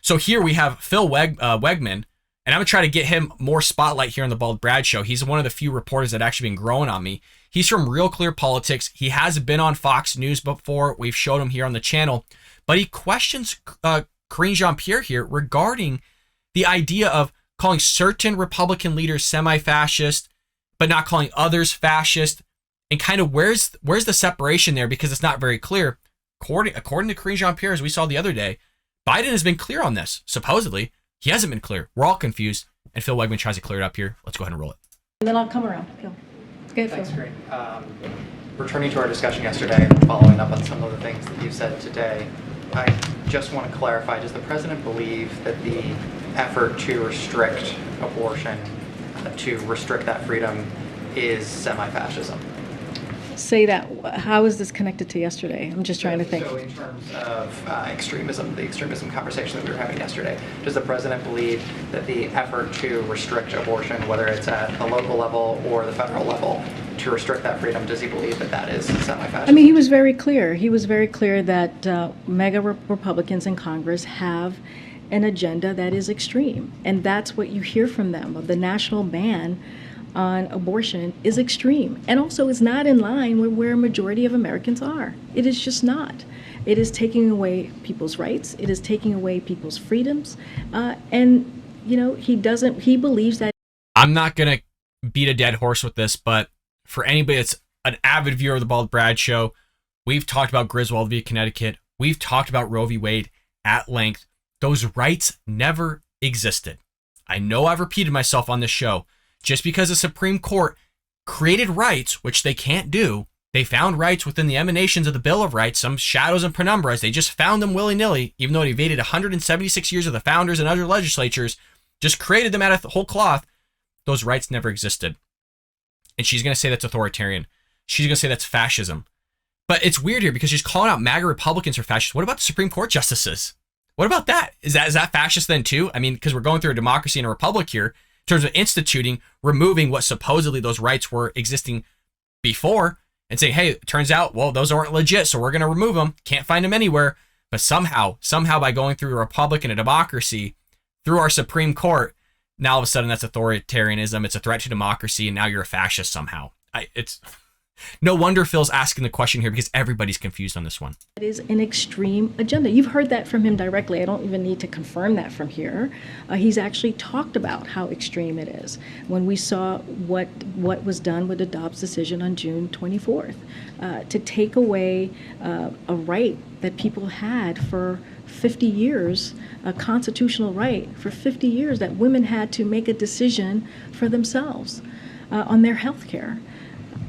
So here we have Wegmann, and I'm going to try to get him more spotlight here on the Bald Brad Show. He's one of the few reporters that actually been growing on me. He's from Real Clear Politics. He has been on Fox News before. We've showed him here on the channel. But he questions Karine Jean-Pierre here regarding the idea of calling certain Republican leaders semi-fascist, but not calling others fascist. And kind of where's the separation there? Because it's not very clear. According to Karine Jean-Pierre, as we saw the other day, Biden has been clear on this. Supposedly, he hasn't been clear. We're all confused. And Phil Wegmann tries to clear it up here. Let's go ahead and roll it. And then I'll come around. Phil. Good. Thanks, Karine. Returning to our discussion yesterday, following up on some of the things that you said today, I just want to clarify, does the president believe that the effort to restrict abortion, to restrict that freedom, is semi-fascism? Say that. How is this connected to yesterday? I'm just trying to think. So in terms of extremism, the extremism conversation that we were having yesterday, does the president believe that the effort to restrict abortion, whether it's at the local level or the federal level, to restrict that freedom, does he believe that that is semi-fascist? I mean, he was very clear. He was very clear that mega Republicans in Congress have an agenda that is extreme. And that's what you hear from them. The national ban on abortion is extreme, and also is not in line with where a majority of Americans are. It is just not. It is taking away people's rights. It is taking away people's freedoms. And, you know, he believes that. I'm not going to beat a dead horse with this, but for anybody that's an avid viewer of the Bald Brad Show, we've talked about Griswold v. Connecticut. We've talked about Roe v. Wade at length. Those rights never existed. I know I've repeated myself on this show. Just because the Supreme Court created rights, which they can't do, they found rights within the emanations of the Bill of Rights, some shadows and penumbras. They just found them willy-nilly, even though it evaded 176 years of the founders and other legislatures, just created them out of the whole cloth. Those rights never existed. And she's going to say that's authoritarian. She's going to say that's fascism. But it's weird here because she's calling out MAGA Republicans for fascists. What about the Supreme Court justices? What about that? Is that fascist then too? I mean, because we're going through a democracy and a republic here, in terms of instituting, removing what supposedly those rights were existing before and saying, hey, it turns out, well, those aren't legit, so we're going to remove them. Can't find them anywhere. But somehow by going through a republic and a democracy, through our Supreme Court, now all of a sudden that's authoritarianism. It's a threat to democracy, and now you're a fascist somehow. It's no wonder Phil's asking the question here because everybody's confused on this one. It is an extreme agenda. You've heard that from him directly. I don't even need to confirm that from here. He's actually talked about how extreme it is. When we saw what was done with the Dobbs decision on June 24th, to take away a right that people had for 50 years, a constitutional right for 50 years, that women had to make a decision for themselves on their health care.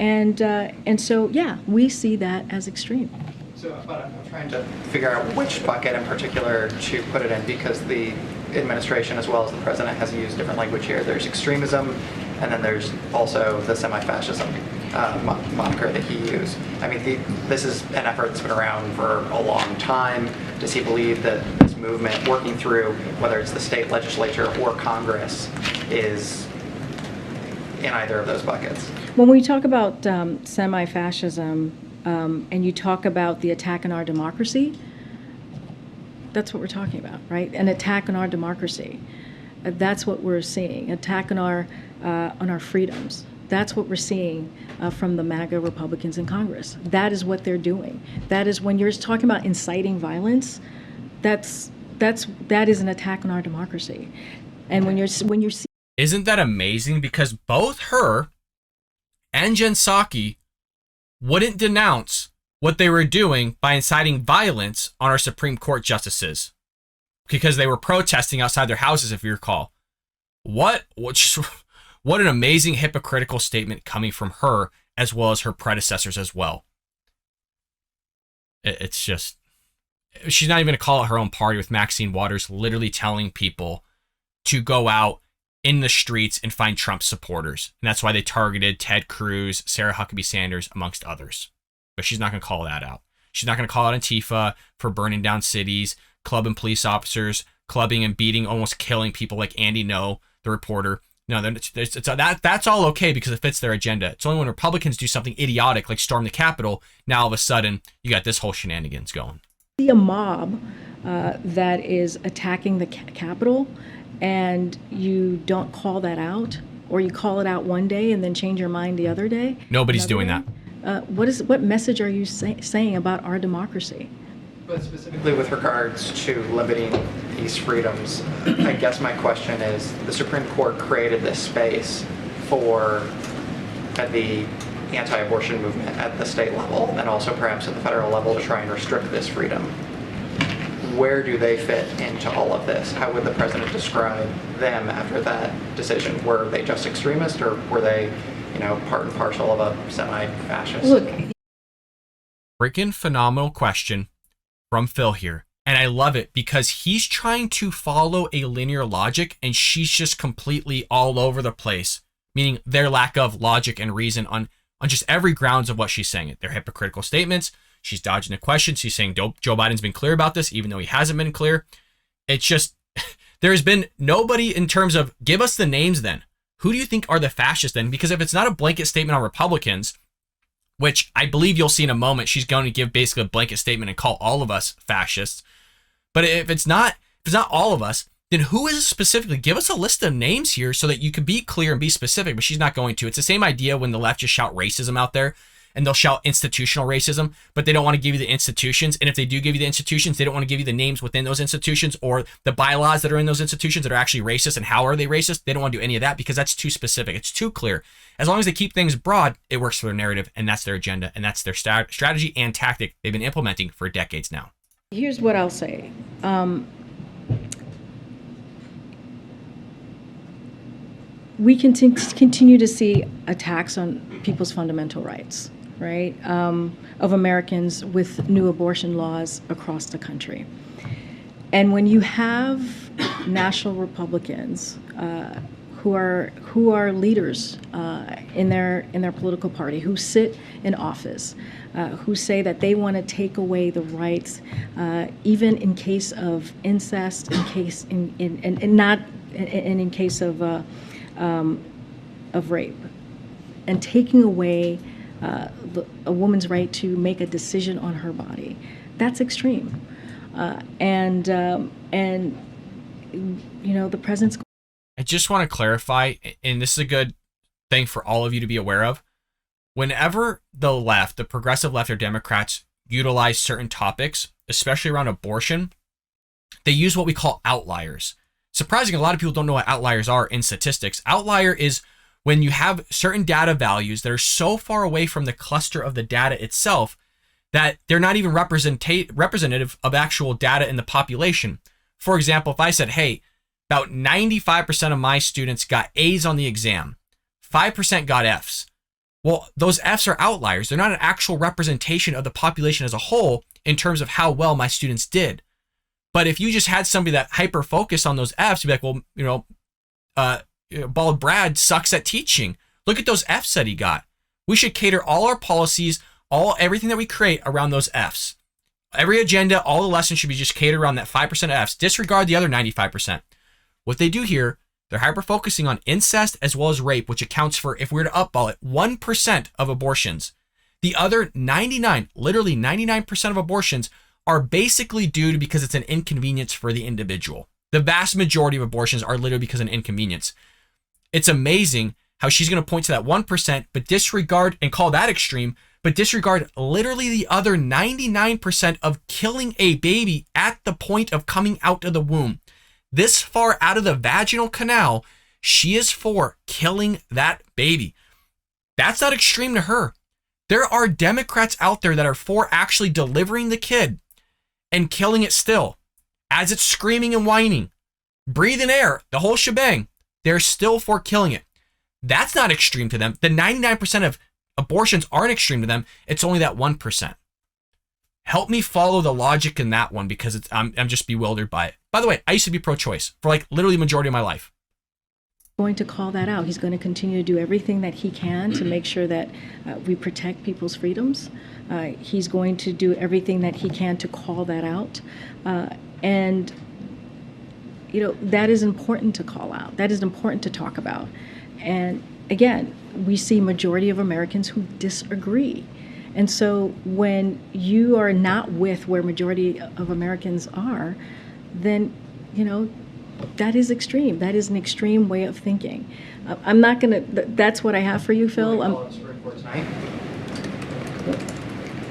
And so, yeah, we see that as extreme. So, but I'm trying to figure out which bucket in particular to put it in, because the administration as well as the president has used different language here. There's extremism, and then there's also the semi-fascism moniker that he used. I mean, this is an effort that's been around for a long time. Does he believe that this movement, working through whether it's the state legislature or Congress, is in either of those buckets? When we talk about semi-fascism and you talk about the attack on our democracy, that's what we're talking about, right? An attack on our democracy. That's what we're seeing. Attack on our freedoms. That's what we're seeing from the MAGA Republicans in Congress. That is what they're doing. That is, when you're talking about inciting violence, that is an attack on our democracy. And when you're Isn't that amazing? Because both her and Jen Psaki wouldn't denounce what they were doing by inciting violence on our Supreme Court justices because they were protesting outside their houses, if you recall. What an amazing hypocritical statement coming from her as well as her predecessors as well. It's just, she's not even going to call it her own party with Maxine Waters literally telling people to go out in the streets and find Trump supporters. And that's why they targeted Ted Cruz, Sarah Huckabee Sanders, amongst others. But she's not going to call that out. She's not going to call out Antifa for burning down cities, clubbing police officers, clubbing and beating, almost killing people like Andy No, the reporter. No, that's all okay because it fits their agenda. It's only when Republicans do something idiotic like storm the Capitol, now all of a sudden you got this whole shenanigans going. See a mob that is attacking the Capitol, and you don't call that out, or you call it out one day and then change your mind the other day. Nobody's doing day, what message are you saying about our democracy? But specifically with regards to limiting these freedoms, I guess my question is, the Supreme Court created this space for the anti-abortion movement at the state level and also perhaps at the federal level to try and restrict this freedom. Where do they fit into all of this? How would the president describe them after that decision? Were they just extremists, or were they, part and parcel of a semi-fascist? Look, freaking phenomenal question from Phil here. And I love it because he's trying to follow a linear logic and she's just completely all over the place, meaning their lack of logic and reason on just every grounds of what she's saying. They're hypocritical statements. She's dodging the questions. She's saying Joe Biden's been clear about this, even though he hasn't been clear. It's just, there's been nobody in terms of, give us the names then. Who do you think are the fascists then? Because if it's not a blanket statement on Republicans, which I believe you'll see in a moment, she's going to give basically a blanket statement and call all of us fascists. But if it's not all of us, then who is it specifically? Give us a list of names here so that you could be clear and be specific, but she's not going to. It's the same idea when the left just shout racism out there, and they'll shout institutional racism, but they don't want to give you the institutions. And if they do give you the institutions, they don't want to give you the names within those institutions or the bylaws that are in those institutions that are actually racist and how are they racist. They don't want to do any of that because that's too specific. It's too clear. As long as they keep things broad, it works for their narrative, and that's their agenda, and that's their strategy and tactic they've been implementing for decades now. Here's what I'll say. We continue to see attacks on people's fundamental rights, right, of Americans with new abortion laws across the country. And when you have national Republicans who are leaders in their political party, who sit in office, who say that they want to take away the rights, even in case of incest, in case of rape, and taking away a woman's right to make a decision on her body, that's extreme. And the president's. I just want to clarify, and this is a good thing for all of you to be aware of. Whenever the left, the progressive left or Democrats utilize certain topics, especially around abortion, they use what we call outliers. Surprising, a lot of people don't know what outliers are in statistics. Outlier is when you have certain data values that are so far away from the cluster of the data itself that they're not even representative of actual data in the population. For example, if I said, hey, about 95% of my students got A's on the exam, 5% got F's. Well, those F's are outliers. They're not an actual representation of the population as a whole in terms of how well my students did. But if you just had somebody that hyper-focused on those F's, you'd be like, well, Bald Brad sucks at teaching. Look at those F's that he got. We should cater all our policies, everything that we create around those F's. Every agenda, all the lessons should be just catered around that 5% F's. Disregard the other 95%. What they do here, they're hyper-focusing on incest as well as rape, which accounts for, if we were to upball it, 1% of abortions. The other 99% of abortions are basically due to because it's an inconvenience for the individual. The vast majority of abortions are literally because of an inconvenience. It's amazing how she's going to point to that 1%, but disregard and call that extreme, but disregard literally the other 99% of killing a baby at the point of coming out of the womb. This far out of the vaginal canal, she is for killing that baby. That's not extreme to her. There are Democrats out there that are for actually delivering the kid and killing it still as it's screaming and whining, breathing air, the whole shebang. They're still for killing it. That's not extreme to them. The 99% of abortions aren't extreme to them. It's only that 1%. Help me follow the logic in that one because I'm just bewildered by it. By the way, I used to be pro-choice for like literally the majority of my life. Going to call that out. He's going to continue to do everything that he can to make sure that we protect people's freedoms. He's going to do everything that he can to call that out. And that is important to call out. That is important to talk about. And again, we see majority of Americans who disagree. And so when you are not with where majority of Americans are, then, that is extreme. That is an extreme way of thinking. I'm not going to, that's what I have for you, Phil.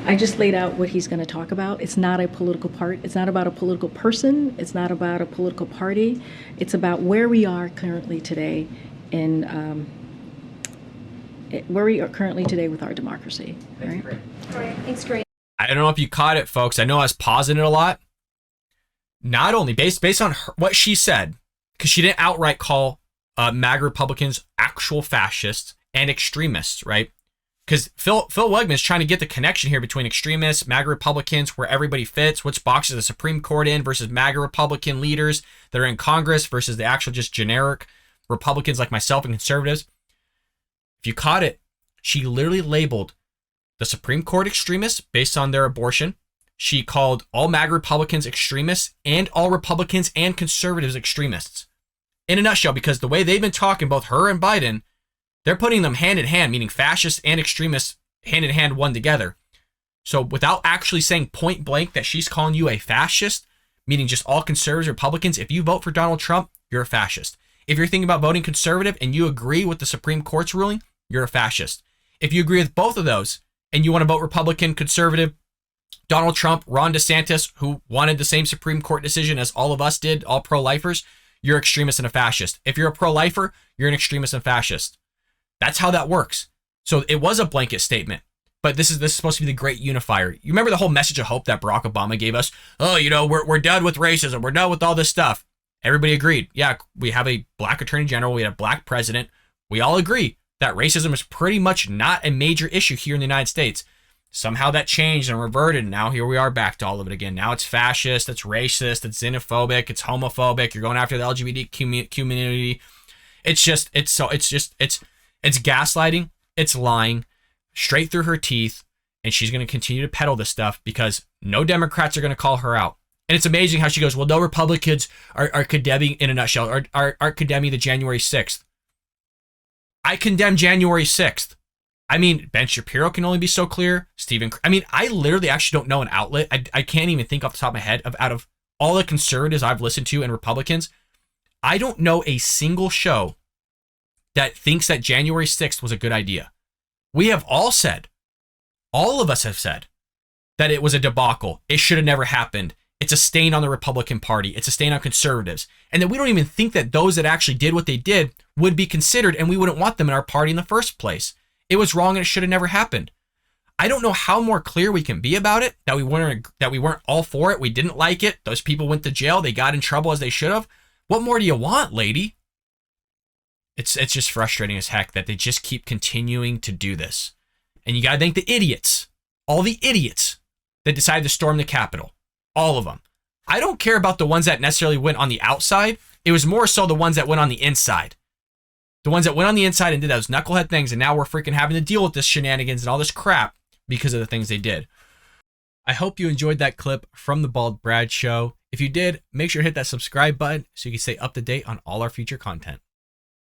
I just laid out what he's going to talk about. It's not a political part. It's not about a political person. It's not about a political party. It's about where we are currently today where we are currently today with our democracy. Thanks, right? All right. Thanks, Karine. I don't know if you caught it, folks. I know I was pausing it a lot. Not only based on what she said, because she didn't outright call MAGA Republicans actual fascists and extremists, right? Because Phil Wegmann is trying to get the connection here between extremists, MAGA Republicans, where everybody fits, which box is the Supreme Court in, versus MAGA Republican leaders that are in Congress versus the actual just generic Republicans like myself and conservatives. If you caught it, she literally labeled the Supreme Court extremists based on their abortion. She called all MAGA Republicans extremists and all Republicans and conservatives extremists. In a nutshell, because the way they've been talking, both her and Biden, they're putting them hand in hand, meaning fascists and extremists hand in hand, one together. So without actually saying point blank that she's calling you a fascist, meaning just all conservatives, Republicans, if you vote for Donald Trump, you're a fascist. If you're thinking about voting conservative and you agree with the Supreme Court's ruling, you're a fascist. If you agree with both of those and you want to vote Republican, conservative, Donald Trump, Ron DeSantis, who wanted the same Supreme Court decision as all of us did, all pro-lifers, you're extremist and a fascist. If you're a pro-lifer, you're an extremist and fascist. That's how that works. So it was a blanket statement, but this is supposed to be the great unifier. You remember the whole message of hope that Barack Obama gave us? Oh, we're done with racism. We're done with all this stuff. Everybody agreed. Yeah, we have a black attorney general. We have a black president. We all agree that racism is pretty much not a major issue here in the United States. Somehow that changed and reverted, and now here we are back to all of it again. Now it's fascist, it's racist, it's xenophobic, it's homophobic. You're going after the LGBT community. It's gaslighting, it's lying straight through her teeth, and she's going to continue to peddle this stuff because no Democrats are going to call her out. And it's amazing how she goes, well, no Republicans are condemning, in a nutshell, are condemning the January 6th. I condemn January 6th. I mean, Ben Shapiro can only be so clear. I literally actually don't know an outlet. I can't even think off the top of my head out of all the conservatives I've listened to and Republicans. I don't know a single show that thinks that January 6th was a good idea. We have all said, all of us have said, that it was a debacle. It should have never happened. It's a stain on the Republican Party. It's a stain on conservatives. And that we don't even think that those that actually did what they did would be considered, and we wouldn't want them in our party in the first place. It was wrong and it should have never happened. I don't know how more clear we can be about it, that we weren't all for it. We didn't like it. Those people went to jail. They got in trouble as they should have. What more do you want, lady? It's just frustrating as heck that they just keep continuing to do this. And you got to thank the idiots, all the idiots that decided to storm the Capitol. All of them. I don't care about the ones that necessarily went on the outside. It was more so the ones that went on the inside. The ones that went on the inside and did those knucklehead things, and now we're freaking having to deal with this shenanigans and all this crap because of the things they did. I hope you enjoyed that clip from the Bald Brad Show. If you did, make sure to hit that subscribe button so you can stay up to date on all our future content.